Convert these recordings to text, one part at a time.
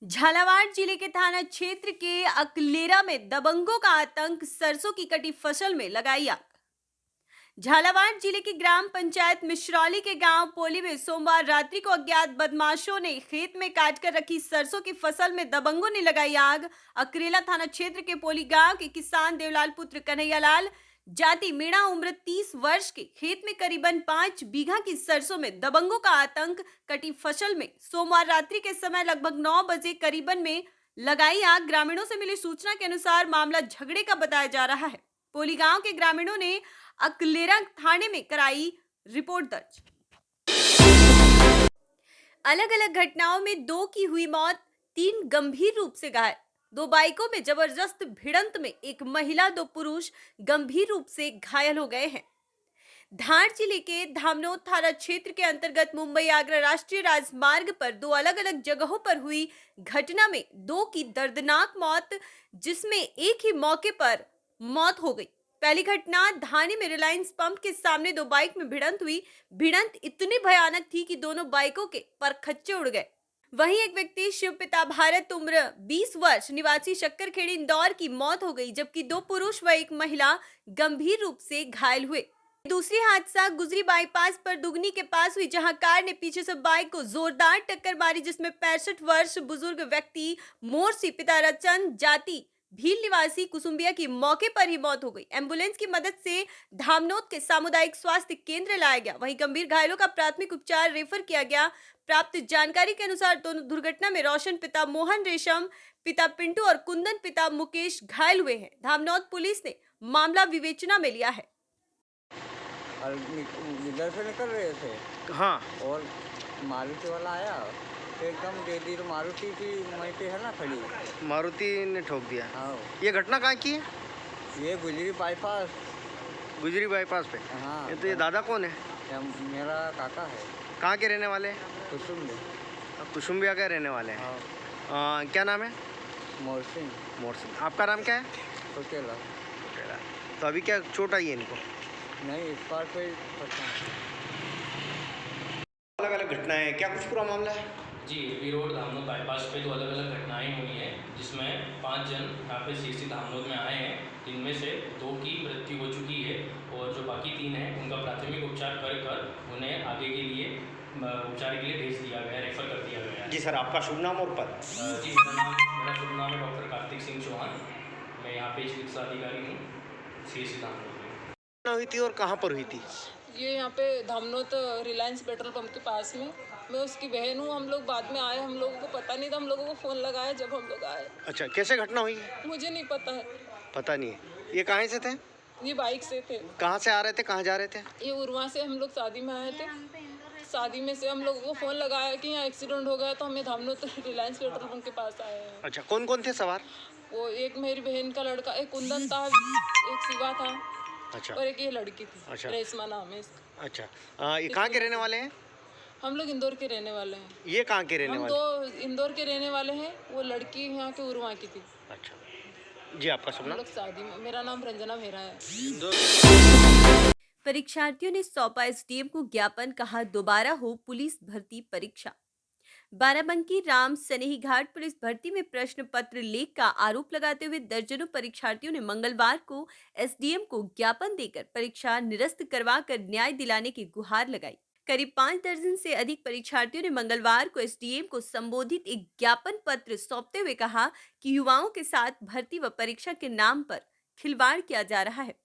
झालावाड़ जिले के थाना क्षेत्र के अकलेरा में दबंगों का आतंक, सरसों की कटी फसल में लगाई आग। झालावाड़ जिले की ग्राम पंचायत मिश्रौली के गांव पोली में सोमवार रात्रि को अज्ञात बदमाशों ने खेत में काटकर रखी सरसों की फसल में दबंगों ने लगाई आग। अकरेला थाना क्षेत्र के पोली गांव के किसान देवलाल पुत्र कन्हैयालाल जाति मीणा उम्र 30 वर्ष के खेत में करीबन 5 बीघा की सरसों में दबंगों का आतंक, कटी फसल में सोमवार रात्रि के समय लगभग 9 बजे करीबन में लगाई आग। ग्रामीणों से मिली सूचना के अनुसार मामला झगड़े का बताया जा रहा है। पोली गांव के ग्रामीणों ने अकलेरा थाने में कराई रिपोर्ट दर्ज। अलग अलग घटनाओं में 2 की हुई मौत, 3 गंभीर रूप से घायल। 2 बाइकों में जबरदस्त भिड़ंत में एक महिला, 2 पुरुष गंभीर रूप से घायल हो गए हैं। धार जिले के धामनोद थाना क्षेत्र के अंतर्गत मुंबई आगरा राष्ट्रीय राजमार्ग पर 2 अलग अलग जगहों पर हुई घटना में 2 की दर्दनाक मौत, जिसमें एक ही मौके पर मौत हो गई। पहली घटना धानी में रिलायंस पंप के सामने 2 बाइक में भिड़ंत हुई। भिड़ंत इतनी भयानक थी कि दोनों बाइकों के परखच्चे उड़ गए। वहीं एक व्यक्ति शिव पिता भारत उम्र 20 वर्ष निवासी शक्करखेड़ी इंदौर की मौत हो गई, जबकि 2 पुरुष व एक महिला गंभीर रूप से घायल हुए। दूसरी हादसा गुजरी बाईपास पर दुगनी के पास हुई, जहां कार ने पीछे से बाइक को जोरदार टक्कर मारी, जिसमें 65 वर्ष बुजुर्ग व्यक्ति मोरसी पिता रचन जाति भील निवासी कुसुम्बिया की मौके पर ही मौत हो गई। एम्बुलेंस की मदद से धामनोद के सामुदायिक स्वास्थ्य केंद्र लाया गया। वहीं गंभीर घायलों का प्राथमिक उपचार रेफर किया गया। प्राप्त जानकारी के अनुसार दोनों दुर्घटना में रोशन पिता मोहन रेशम, पिता पिंटू और कुंदन पिता मुकेश घायल हुए हैं। धामनोद पुलिस ने मामला विवेचना में लिया है। और इधर से निकल रहे थे। हाँ। और मारुति वाला आया तो एकदम दे दी, तो मारुति की वहीं पे है ना खड़ी। मारुति ने ठोक दिया। हाँ, ये घटना कहाँ की है? ये गुजरी बाईपास। गुजरी बाईपास पे। हाँ। ये दादा कौन है? मेरा काका है। कहाँ के रहने वाले हैं? कुसुम्बे। कुसुम्बिया के रहने वाले हैं। हाँ। क्या नाम है? मोरसिंह। मोरसिंह। आपका नाम क्या है? सोकेला। तो अभी क्या चोट आई है इनको? नहीं, इस बार कोई पता नहीं। अलग अलग घटनाएं हैं, क्या कुछ पूरा मामला है? जी, बी रोड धामनोद बाईपास पे 2 अलग अलग घटनाएं हुई हैं, जिसमें 5 जन यहाँ पे सीसी धामनोद में आए हैं। जिनमें से 2 की मृत्यु हो चुकी है और जो बाकी 3 हैं उनका प्राथमिक उपचार कर उन्हें आगे के लिए उपचार के लिए भेज दिया गया है, रेफर कर दिया गया है। जी सर, आपका शुभ नाम और पद? जी, मेरा शुभ नाम है डॉक्टर कार्तिक सिंह चौहान। मैं यहाँ पे चिकित्सा अधिकारी हूँ, सीएससी धामनोद में। हुई थी और कहाँ पर हुई थी? ये यहाँ पे धामनोद रिलायंस पेट्रोल पंप के पास में। मैं उसकी बहन हूँ। हम लोग बाद में आए, हम लोगों को पता नहीं था। हम लोगों को फ़ोन लगाया जब हम लोग आए। अच्छा, कैसे घटना हुई? मुझे नहीं पता है। पता नहीं है। ये कहाँ से थे? ये बाइक से थे। कहाँ से आ रहे थे, कहाँ जा रहे थे? ये उरवा से हम लोग शादी में आए थे। शादी में से हम लोगों को फ़ोन लगाया कि यहाँ एक्सीडेंट हो गया, तो हमें धामनोद रिलायंस पेट्रोल पंप के पास आए हैं। अच्छा, कौन कौन थे सवार? वो एक मेरी बहन का लड़का, एक कुंदन था, एक शिवा था। अच्छा। और एक ये लड़की थी। अच्छा। रेशमा नाम है इसका। अच्छा, ये कहाँ के रहने वाले हैं? हम लोग इंदौर के रहने वाले हैं। ये कहाँ के रहने हम वाले? 2 इंदौर के रहने वाले हैं। वो लड़की यहाँ के उरवा की थी। अच्छा जी, आपका शुभ हम नाम? लोग शादी में। मेरा नाम रंजना मेहरा है। परीक्षार्थियों ने सौंपा एसडीएम को ज्ञापन, कहा दोबारा हो पुलिस भर्ती परीक्षा। बाराबंकी राम सनेही घाट पुलिस भर्ती में प्रश्न पत्र लीक का आरोप लगाते हुए दर्जनों परीक्षार्थियों ने मंगलवार को एसडीएम को ज्ञापन देकर परीक्षा निरस्त करवाकर न्याय दिलाने की गुहार लगाई। करीब 5 दर्जन से अधिक परीक्षार्थियों ने मंगलवार को एसडीएम को संबोधित एक ज्ञापन पत्र सौंपते हुए कहा कि युवाओं के साथ भर्ती व परीक्षा के नाम पर खिलवाड़ किया जा रहा है।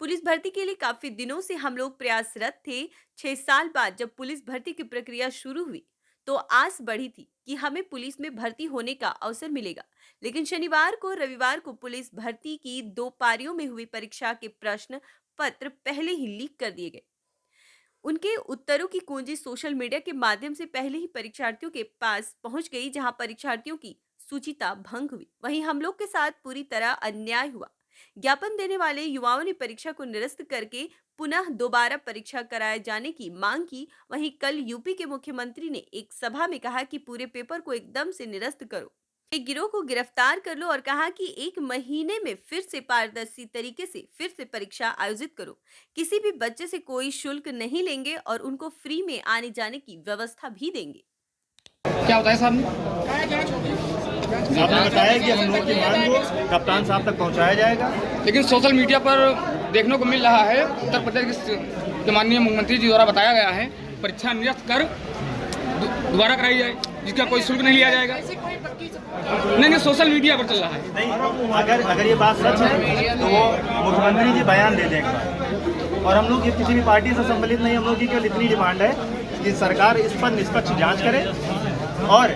पुलिस भर्ती के लिए काफी दिनों से हम लोग प्रयासरत थे। 6 साल बाद जब पुलिस भर्ती की प्रक्रिया शुरू हुई तो आस बढ़ी थी कि हमें पुलिस में भर्ती होने का अवसर मिलेगा, लेकिन शनिवार को रविवार को पुलिस भर्ती की 2 पारियों में हुई परीक्षा के प्रश्न पत्र पहले ही लीक कर दिए गए। उनके उत्तरों की कुंजी सोशल मीडिया के माध्यम से पहले ही परीक्षार्थियों के पास पहुंच गई, जहां परीक्षार्थियों की सूचिता भंग हुई। वहीं हम लोग के साथ पूरी तरह अन्याय हुआ। ज्ञापन देने वाले युवाओं ने परीक्षा को निरस्त करके पुनः दोबारा परीक्षा कराए जाने की मांग की। वहीं कल यूपी के मुख्यमंत्री ने एक सभा में कहा कि पूरे पेपर को एकदम से निरस्त करो, एक गिरोह को गिरफ्तार कर लो और कहा कि 1 महीने में फिर से पारदर्शी तरीके से फिर से परीक्षा आयोजित करो। किसी भी बच्चे से कोई शुल्क नहीं लेंगे और उनको फ्री में आने जाने की व्यवस्था भी देंगे। क्या बताया साहब ने? आपने बताया कि हम लोग की मांग को कप्तान साहब तक पहुंचाया जाएगा। लेकिन सोशल मीडिया पर देखने को मिल रहा है, उत्तर प्रदेश के माननीय मुख्यमंत्री जी द्वारा बताया गया है परीक्षा निरस्त कर दोबारा कराई जाए, जिसका कोई शुल्क नहीं लिया जाएगा। नहीं, सोशल मीडिया पर चल रहा है। नहीं, अगर ये बात सच है तो वो मुख्यमंत्री जी बयान दे देंगे। और हम लोग ये किसी भी पार्टी से संबंधित नहीं, हम लोग की केवल इतनी डिमांड है कि सरकार इस पर निष्पक्ष जांच करे और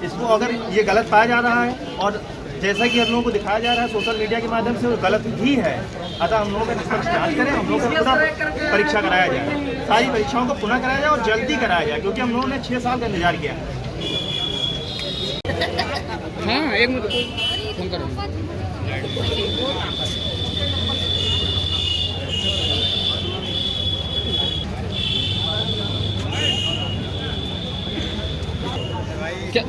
इसको अगर ये गलत पाया जा रहा है और जैसा कि हम लोगों को दिखाया जा रहा है सोशल मीडिया के माध्यम से वो गलत भी है, अतः हम लोगों का निष्पक्ष जांच करें, हम लोगों को पुनः परीक्षा कराया जाए, सारी परीक्षाओं को पुनः कराया जाए और जल्दी कराया जाए, क्योंकि हम लोगों ने 6 साल का इंतजार किया है। हाँ, एक मिनट फोन करो। क्या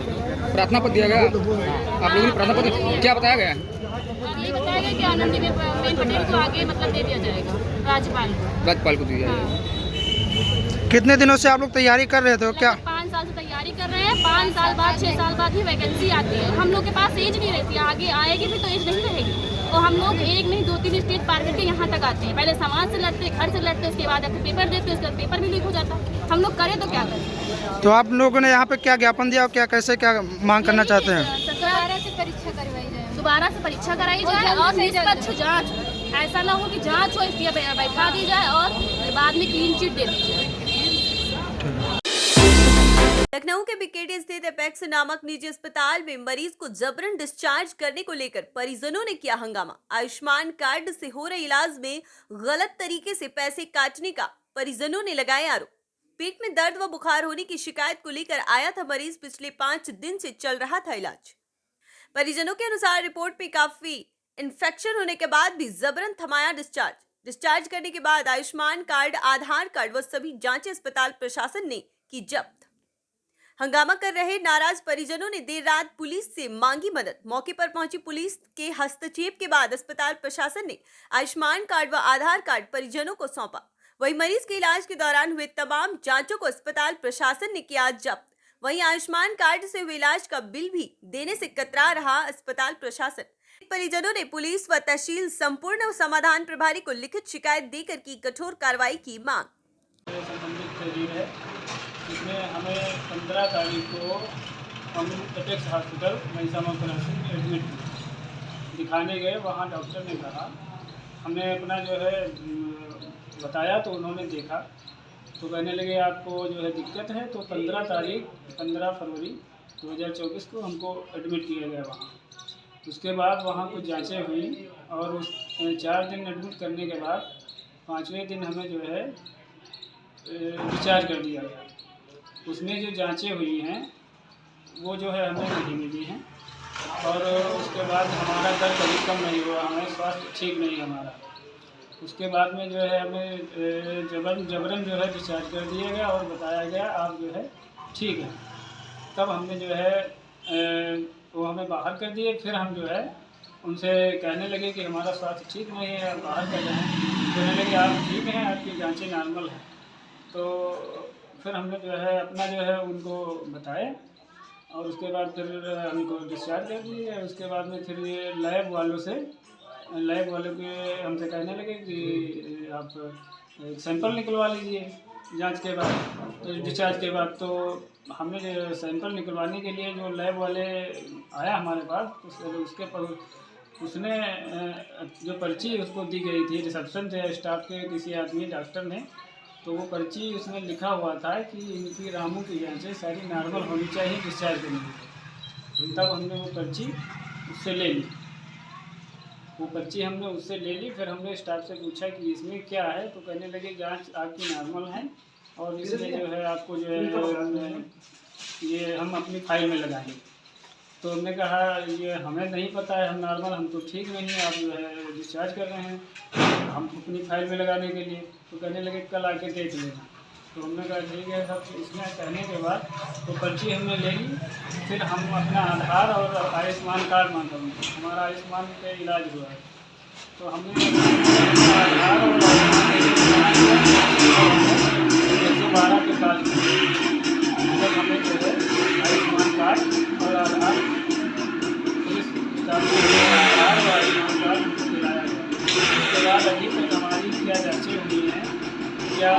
प्रार्थना पत्र दिया गया? आप लोगों ने प्रार्थना पत्र क्या बताया गया? ये बताया गया कि आनंदीबेन पटेल को आगे मतलब दे दिया जाएगा, राज्यपाल को दिया जाएगा। कितने दिनों से आप लोग तैयारी कर रहे थे? क्या 5 साल से तैयारी कर रहे हैं। 5 साल बाद 6 साल बाद ही वैकेंसी आती है। हम लोग के पास एज नहीं रहती है, आगे आएगी भी तो एज नहीं रहेगी। और हम लोग एक नहीं 2-3 स्टेज पार करके यहाँ तक आते हैं। पहले समाज से लड़ते, घर से लड़ते, उसके बाद अपने पेपर देते, उसके बाद पेपर भी लीक हो जाता। हम लोग करें तो क्या करें? तो आप लोगों ने यहाँ पे क्या ज्ञापन दिया और क्या कैसे क्या मांग करना चाहते हैं? दोबारा से परीक्षा करवाई जाए, दोबारा से परीक्षा कराई जाए और निष्पक्ष जाँच। ऐसा ना हो कि जाँच हो इसलिए बैठा दी जाए और बाद में क्लीन चिट दे दी जाए। लखनऊ के बीकेडी स्थित एपेक्स नामक निजी अस्पताल में मरीज को जबरन डिस्चार्ज करने को लेकर परिजनों ने किया हंगामा। आयुष्मान कार्ड से हो रहे इलाज में गलत तरीके से पैसे काटने का परिजनों ने लगाया आरोप। पेट में दर्द व बुखार होने की शिकायत को लेकर आया था मरीज। पिछले 5 दिन से चल रहा था इलाज। परिजनों के अनुसार रिपोर्ट में काफी इन्फेक्शन होने के बाद भी जबरन थमाया डिस्चार्ज करने के बाद आयुष्मान कार्ड, आधार कार्ड व सभी जांचें अस्पताल प्रशासन ने की जब्त। हंगामा कर रहे नाराज परिजनों ने देर रात पुलिस से मांगी मदद। मौके पर पहुंची पुलिस के हस्तक्षेप के बाद अस्पताल प्रशासन ने आयुष्मान कार्ड व आधार कार्ड परिजनों को सौंपा। वहीं मरीज के इलाज के दौरान हुए तमाम जांचों को अस्पताल प्रशासन ने किया जब्त। वहीं आयुष्मान कार्ड से हुए इलाज का बिल भी देने से कतरा रहा अस्पताल प्रशासन। परिजनों ने पुलिस व तहसील संपूर्ण समाधान प्रभारी को लिखित शिकायत देकर की कठोर कार्रवाई की मांग। इसमें हमें 15 तारीख को हम एपेक्स हॉस्पिटल महिषामा में एडमिट दिखाने गए। वहाँ डॉक्टर ने कहा, हमने अपना जो है बताया तो उन्होंने देखा तो कहने लगे आपको जो है दिक्कत है। तो 15 फरवरी 2024 को हमको एडमिट किया गया वहाँ। उसके बाद वहाँ कुछ जांचें हुई और उस 4 दिन एडमिट करने के बाद 5वें दिन हमें जो है डिस्चार्ज कर दिया गया। उसमें जो जांचें हुई हैं वो जो है हमें नहीं मिली हैं और उसके बाद हमारा दर्द कभी कम नहीं हुआ, हमें स्वास्थ्य ठीक नहीं हमारा। उसके बाद में जो है हमें जबरन जो है डिस्चार्ज कर दिया गया और बताया गया आप जो है ठीक है। तब हमने जो है वो हमें बाहर कर दिए। फिर हम जो है उनसे कहने लगे कि हमारा स्वास्थ्य ठीक नहीं है, आप बाहर कर जाएँ। कहने लगे आप ठीक हैं, आपकी जाँचें नॉर्मल हैं। तो फिर हमने जो है अपना जो है उनको बताया और उसके बाद फिर हमको डिस्चार्ज कर दिए। उसके बाद में फिर ये लैब वालों के हमसे कहने लगे कि आप एक सैंपल निकलवा लीजिए जांच के बाद, तो डिस्चार्ज के बाद। तो हमने जो सैंपल निकलवाने के लिए जो लैब वाले आया हमारे पास, उसने जो पर्ची उसको दी गई थी रिसेप्शन से स्टाफ के किसी आदमी डॉक्टर ने, तो वो पर्ची उसमें लिखा हुआ था कि इनकी रामू की जांचें सारी नॉर्मल होनी चाहिए डिस्चार्ज करने के लिए। तब हमने वो पर्ची उससे ले ली। वो पर्ची हमने उससे ले ली। फिर हमने स्टाफ से पूछा कि इसमें क्या है, तो कहने लगे जांच आपकी नॉर्मल है और इसमें जो है आपको जो है ये हम अपनी फाइल में लगाएंगे। तो हमने कहा ये हमें नहीं पता है, हम नॉर्मल, हम तो ठीक नहीं है, आप जो है डिस्चार्ज कर रहे हैं हम अपनी फाइल में लगाने के लिए। तो कहने लगे कल आके देख लेना। तो हमने कहा ठीक है सब। इसमें कहने के बाद तो पर्ची हमने ले ली। फिर हम अपना आधार और आयुष्मान कार्ड मांगा, हमारा आयुष्मान पे इलाज हुआ है। तो हमने आधार और 112 के बाद हमें जो है आयुष्मान कार्ड और आधार पुलिस स्टाफ को आधार और आयुष्मान कार्ड उनको दिलाया गया। उसके बाद अभी तक हमारी क्या जाँचें हुई हैं, क्या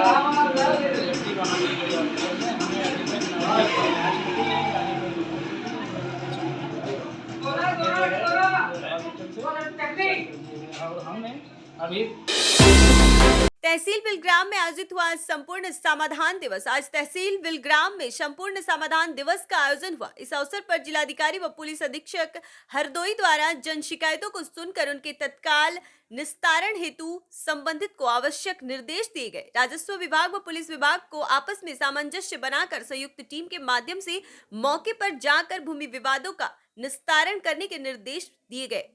व्यक्ति वहाँ पे गए ऑफिसर ने, हमें अभी तक ना कोई जाँच मिली है, ना ही कोई और हमने अभी तहसील बिलग्राम में आयोजित हुआ संपूर्ण समाधान दिवस। आज तहसील बिलग्राम में संपूर्ण समाधान दिवस का आयोजन हुआ। इस अवसर पर जिलाधिकारी व पुलिस अधीक्षक हरदोई द्वारा जन शिकायतों को सुनकर उनके तत्काल निस्तारण हेतु संबंधित को आवश्यक निर्देश दिए गए। राजस्व विभाग व पुलिस विभाग को आपस में सामंजस्य बनाकर संयुक्त टीम के माध्यम से मौके पर जाकर भूमि विवादों का निस्तारण करने के निर्देश दिए गए।